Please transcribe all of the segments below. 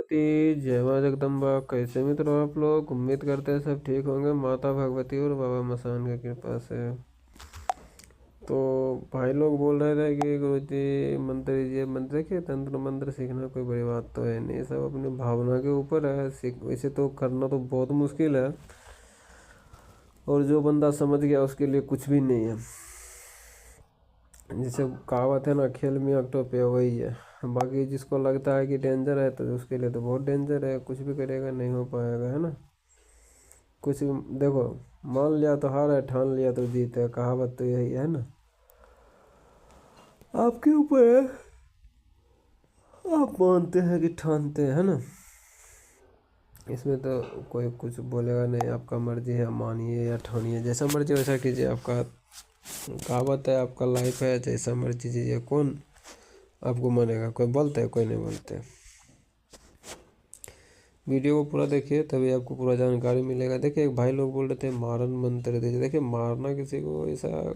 भगवती, जय माँ जगदम्बा। कैसे मित्र हो आप लोग? उम्मीद करते हैं सब ठीक होंगे माता भगवती और बाबा मसान की कृपा से। तो भाई लोग बोल रहे थे कि गुरुजी मंत्र दीजिए। मंत्र, देखिए तंत्र मंत्र सीखना कोई बड़ी बात तो है नहीं, सब अपनी भावना के ऊपर है। सीख वैसे तो करना तो बहुत मुश्किल है, और जो बंदा समझ गया उसके लिए कुछ भी नहीं है। जैसे कहावत है ना, खेल में अक्टो पे, वही है। बाकी जिसको लगता है कि डेंजर है तो उसके लिए तो बहुत डेंजर है, कुछ भी करेगा नहीं हो पाएगा, है ना। कुछ देखो, मान लिया तो हार है, ठान लिया तो जीत है, कहावत तो यही है ना। आपके ऊपर है, आप मानते हैं कि ठानते हैं, है ना। इसमें तो कोई कुछ बोलेगा नहीं, आपका मर्जी है, मानिए या ठानिए, जैसा मर्जी वैसा कीजिए। आपका कहावत है, आपका लाइफ है, जैसा मर्जी कीजिए। कौन आपको मानेगा? कोई बोलते हैं? कोई नहीं बोलते। वीडियो को पूरा देखिए तभी आपको पूरा जानकारी मिलेगा। देखिए एक भाई लोग बोल रहे थे मारन मंत्र दीजिए। देखिए मारना किसी को, ऐसा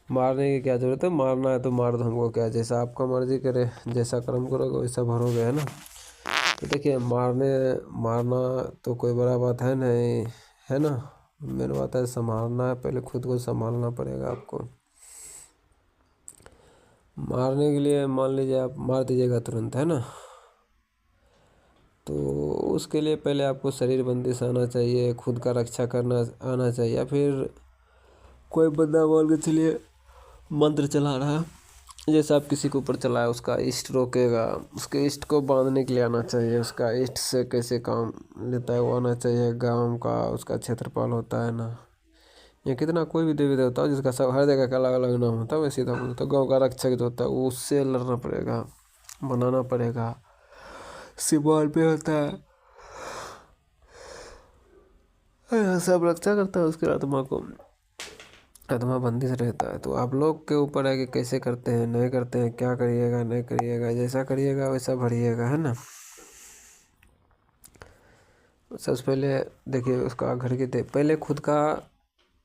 मारने की क्या जरूरत है? मारना है तो मार दो, हमको क्या, जैसा आपका मर्जी करे, जैसा कर्म करोगे वैसा भरोगे, है ना। तो देखिए मारना तो कोई बड़ा बात है नहीं, है ना। मेन बात है संभालना है, पहले खुद को संभालना पड़ेगा आपको। मारने के लिए मान लीजिए आप मार दीजिएगा तुरंत, है ना, तो उसके लिए पहले आपको शरीर बंदिश आना चाहिए, खुद का रक्षा करना आना चाहिए। या फिर कोई बंदा मान के चलिए मंत्र चला रहा है, जैसे आप किसी के ऊपर चलाए, उसका इष्ट रोकेगा, उसके इष्ट को बांधने के लिए आना चाहिए। उसका इष्ट से कैसे काम लेता है वो आना चाहिए। गांव का उसका क्षेत्रपाल होता है ना, या कितना कोई भी देवी देवता हो जिसका सब हर जगह का अलग अलग नाम होता है, वैसे सीधा बोलता गाँव का रक्षक जो होता है वो उससे लड़ना पड़ेगा, बनाना पड़ेगा। सिवाल पे होता है, सब रक्षा करता है उसके आत्मा को, आत्मा बंदिश रहता है। तो आप लोग के ऊपर है कि कैसे करते हैं, नहीं करते हैं, क्या करिएगा नहीं करिएगा, जैसा करिएगा वैसा भरिएगा, है ना। सबसे पहले देखिए उसका घर के पहले खुद का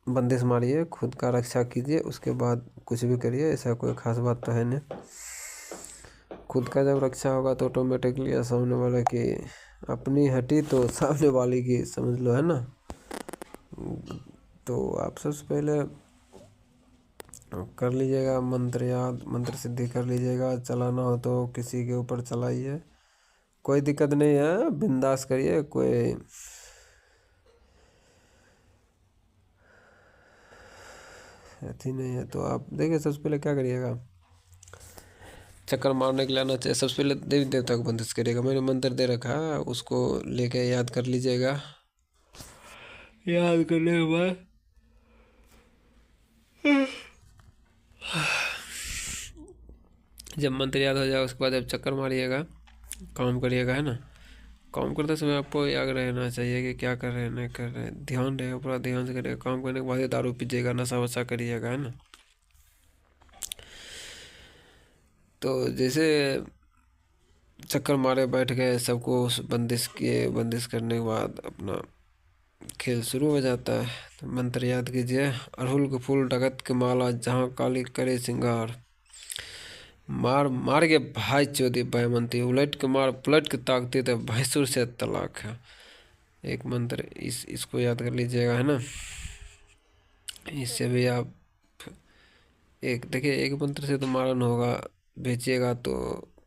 बंदिश मारिए, खुद का रक्षा कीजिए, उसके बाद कुछ भी करिए। ऐसा कोई खास बात तो है नहीं। खुद का जब रक्षा होगा तो ऑटोमेटिकली सामने वाले की अपनी हटी तो सामने वाले की समझ लो, है ना। तो आप सबसे पहले कर लीजिएगा मंत्र याद, मंत्र सिद्धि कर लीजिएगा। चलाना हो तो किसी के ऊपर चलाइए, कोई दिक्कत नहीं है, बिंदास करिए, कोई अथी नहीं है। तो आप देखिए सबसे पहले क्या करिएगा, चक्कर मारने के लिए आना चाहिए। सबसे पहले देवी देवता को बंदिश करिएगा। मैंने मंत्र दे रखा है, उसको लेके याद कर लीजिएगा। याद करने के बाद जब मंत्र याद हो जाए उसके बाद जब चक्कर मारिएगा, काम करिएगा, है ना। काम करते समय आपको याद रहना चाहिए कि क्या कर रहे हैं नहीं कर रहे हैं, ध्यान रहेगा, पूरा ध्यान से करिएगा। काम करने के बाद ही दारू पीजिएगा, नशा वशा करिएगा, है ना। तो जैसे चक्कर मारे बैठ गए, सबको उस बंदिश किए, बंदिश करने के बाद अपना खेल शुरू हो जाता है। तो मंत्र याद कीजिए। अड़हुल के फूल डगत के माला, जहाँ काली करे श्रृंगार, मार मार के भाई चौधरी भयमंती, उलट के मार पलट के ताकती तो भैंसुर से तलाक है। एक मंत्र इसको याद कर लीजिएगा, है ना। इससे भी आप एक देखिए, एक मंत्र से तो मारन होगा, भेजिएगा तो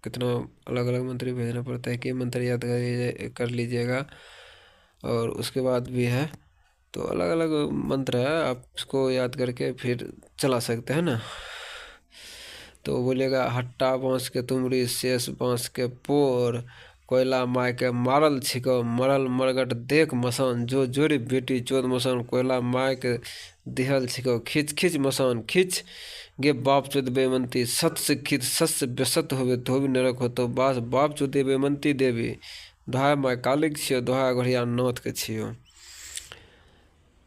कितना अलग अलग मंत्र भेजना पड़ता है कि मंत्र याद कर लीजिएगा। और उसके बाद भी है तो अलग अलग मंत्र है, आप उसको याद करके फिर चला सकते हैं ना। तो बोलेगा हट्टा बाँस के तुमरी, शेष बाँस के पोर, कोयला माय के मारल छिको, मरल मरगट देख मसान, जो जोरी बेटी चोद मसान, कोयला माय के दिहल छिको, खींच खींच मसान खींच गे बाप चोद बेमंती, सत शिक्षित सत्य व्यसत होवे धोबी नरक हो, तो बास बाप चोदे बेमंती देवी, दोहा माय कालिक छियो, दोहा घड़िया नौत के छियो।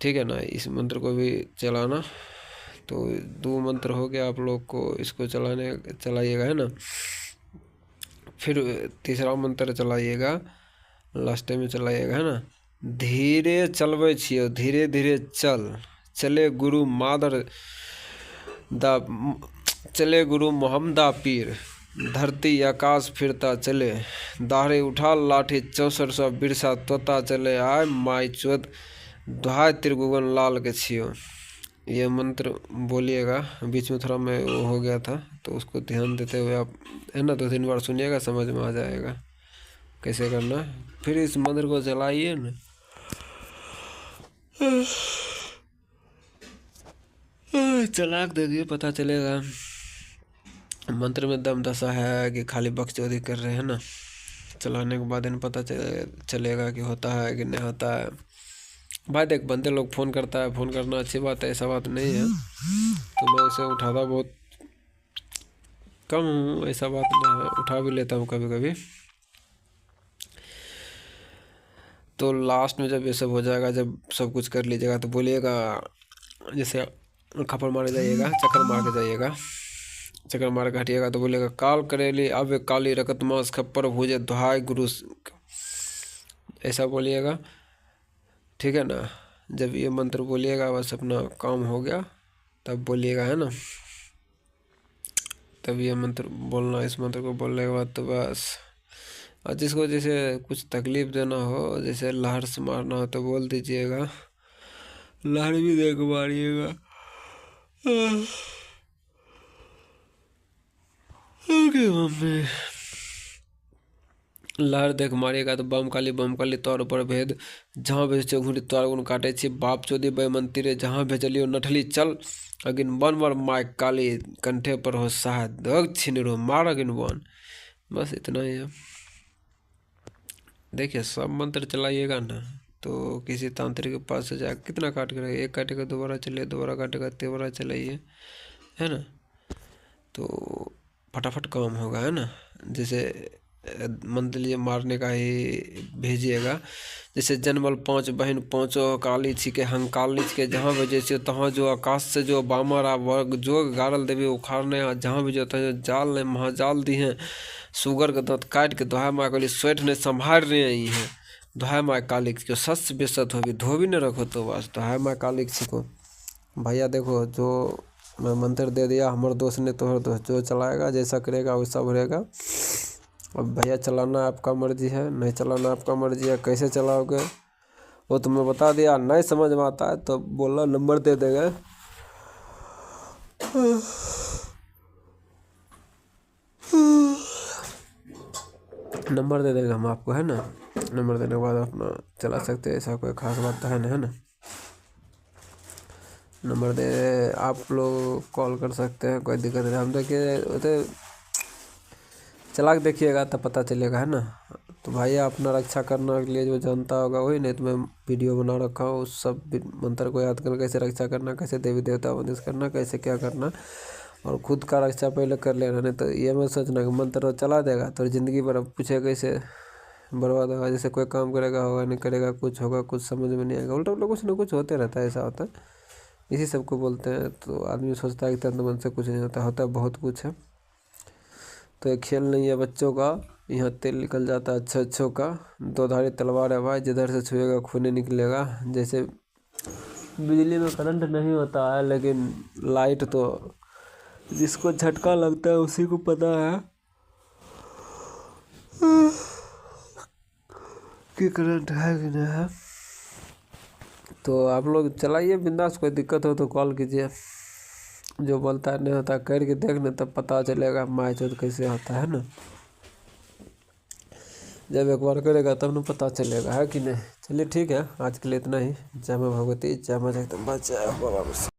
ठीक है ना, इस मंत्र को भी चलाना। तो दो मंत्र हो गया आप लोग को, इसको चलाइएगा, है ना। फिर तीसरा मंत्र चलाइएगा, लास्ट में चलाइएगा, है ना। धीरे चलबै छियो, धीरे धीरे चल, चले गुरु मादर दा, चले गुरु मोहम्मदा पीर, धरती आकाश फिरता चले, दाढ़ी उठा लाठी 6400 बिरसा तोता चले, आय माई चोद दुहाई त्रिभुवन लाल के छियो। ये मंत्र बोलिएगा। बीच में थोड़ा मैं वो हो गया था तो उसको ध्यान देते हुए आप है ना 2-3 बार सुनिएगा, समझ में आ जाएगा कैसे करना है। फिर इस मंत्र को चलाइए ना, चला के देखिए, पता चलेगा। मंत्र में दम दशा है कि खाली बकचोदी कर रहे हैं ना, चलाने के बाद इन पता चलेगा कि होता है कि नहीं होता है। भाई देख, बंदे लोग फ़ोन करता है, फ़ोन करना अच्छी बात है, ऐसा बात नहीं है, तो मैं उसे उठाता बहुत कम हूँ, ऐसा बात नहीं है, उठा भी लेता हूँ कभी कभी। तो लास्ट में जब ये सब हो जाएगा, जब सब कुछ कर लीजिएगा तो बोलिएगा, जैसे खपड़ मारे जाइएगा, चक्कर मार के जाइएगा, चक्कर मार के हटिएगा तो बोलिएगा काल करेली अब काली रकत मांस खप्पर भूजे दुहाई गुरु, ऐसा बोलिएगा, ठीक है ना। जब ये मंत्र बोलिएगा बस अपना काम हो गया, तब बोलिएगा, है ना। तब ये मंत्र बोलना, इस मंत्र को बोलने के बाद तो बस। और जिसको जैसे कुछ तकलीफ देना हो, जैसे लहर से मारना हो तो बोल दीजिएगा, लहर भी दे के मारिएगा। ओके मम्मी, लहर देख मारिएगा तो बम काली तौर पर भेद, जहाँ भेज घुरी तोर गुण काटे छी, बाप चोदी बेमंती जहाँ भेजलियो नठली चल, अगिन बन बर माय काली कंठे पर हो शायद दग छिनरो मार अगिन बन। बस इतना ही है। देखिए सब मंत्र चलाइएगा ना तो किसी तांत्रिक के पास से जाकर कितना काट करेगा, एक काटेगा दोबारा चलिए, दोबारा काटेगा दोबारा चलाइए, है ना, तो फटाफट काम होगा, है ना। जैसे मंत्र लिए मारने का ही भेजिएगा, जैसे जन्मल 5 बहन 5 काली छिके हंकाली छिके, जहाँ भेजे से तहाँ जो आकाश से जो बामरा वर्ग जो गारल देवी उखाड़ने, जहाँ भी जो जाल ने महाजाल दी हैं, सुगर के दांत काट के दोहा माँ काली स्वेट ने संभाल रहे आई हैं, दोहा माँ काली को सच बेसत होगी धोबी न रखो तो बस, दोहा माँ काली छिको। भैया देखो, जो मैं मंत्र दे दिया, हमारे दोस्त ने तोहर दोस्त, जो चलाएगा जैसा करेगा वैसा भरेगा। अब भैया चलाना आपका मर्जी है, नहीं चलाना आपका मर्जी है, कैसे चलाओगे वो तुम्हें बता दिया। नहीं समझ में आता है तो बोलना, नंबर दे देगा, नंबर दे देगा हम आपको, है ना। नंबर देने के बाद अपना चला सकते हैं, ऐसा कोई खास बात है ना, है ना। नंबर दे आप लोग कॉल कर सकते हैं, कोई दिक्कत नहीं। हम देखिए तो चला के देखिएगा तब पता चलेगा, है ना। तो भाई अपना रक्षा करने के लिए जो जानता होगा वही, नहीं तो मैं वीडियो बना रखा हूँ उस सब मंत्र को याद करना, कैसे रक्षा करना, कैसे देवी देवता वंदिश करना, कैसे क्या करना, और खुद का रक्षा पहले कर लेना। नहीं तो ये मत सोचना कि मंत्र तो चला देगा तो ज़िंदगी भर पूछे कैसे बर्बाद होगा, जैसे कोई काम करेगा होगा नहीं करेगा, कुछ होगा कुछ समझ में नहीं आएगा, उल्टा उल्टा कुछ ना कुछ होते रहता है, ऐसा होता है। इसी सब को बोलते हैं। तो आदमी सोचता है कि तंत्र मंत्र से कुछ नहीं होता, होता है बहुत कुछ है। तो ये खेल नहीं है बच्चों का, यहाँ तेल निकल जाता है अच्छों का। 2 धारी तलवार है भाई, जिधर से छुएगा खून निकलेगा। जैसे बिजली में करंट नहीं होता है, लेकिन लाइट तो जिसको झटका लगता है उसी को पता है कि करंट है कि नहीं है। तो आप लोग चलाइए बिंदास, कोई दिक्कत हो तो कॉल कीजिए। जो बोलता है नहीं होता करके देखना तब पता चलेगा माय चोद कैसे होता है ना। जब एक बार करेगा तब ना पता चलेगा, है कि नहीं। चलिए ठीक है, आज के लिए इतना ही। जय मां भगवती, जय मां जगदम्बा, जय बाबा।